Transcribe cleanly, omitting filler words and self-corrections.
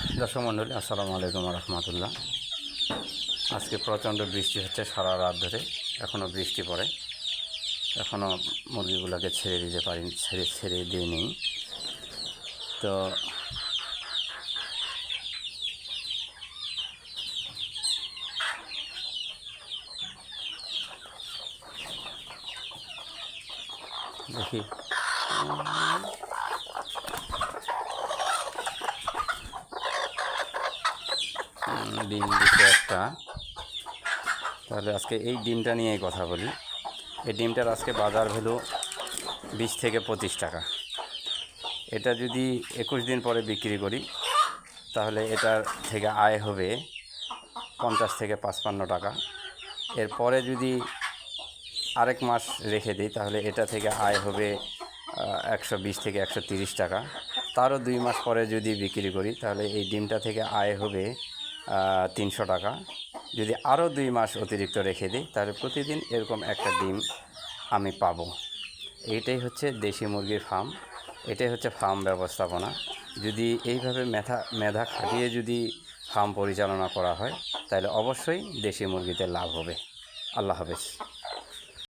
দর্শক মণ্ডলী, আসসালামু আলাইকুম রহমতুল্লাহ। আজকে প্রচণ্ড বৃষ্টি হচ্ছে সারা রাত ধরে, এখনও বৃষ্টি পড়ে, এখনও মুরগিগুলোকে ছেড়ে দিতে পারিনি, ছেড়ে দিয়ে নেই। তো দেখি ডিম দিচ্ছে একটা। তাহলে আজকে এই ডিমটা নিয়েই কথা বলি। এই ডিমটার আজকে বাজার ভ্যালু 20 থেকে 25 টাকা। এটা যদি 21 দিন পরে বিক্রি করি তাহলে এটার থেকে আয় হবে 50 থেকে 55 টাকা। এরপরে যদি আরেক মাস রেখে দিই তাহলে এটা থেকে আয় হবে 120 থেকে 130 টাকা। তারও 2 মাস পরে যদি বিক্রি করি তাহলে এই ডিমটা থেকে আয় হবে 300 টাকা। যদি আরও 2 মাস অতিরিক্ত রেখে দিই তাহলে প্রতিদিন এরকম একটা ডিম আমি পাবো। এইটাই হচ্ছে দেশি মুরগির ফার্ম, এটাই হচ্ছে ফার্ম ব্যবস্থাপনা। যদি এইভাবে মেধা খাটিয়ে যদি ফার্ম পরিচালনা করা হয় তাহলে অবশ্যই দেশি মুরগিতে লাভ হবে। আল্লাহ হাফেজ।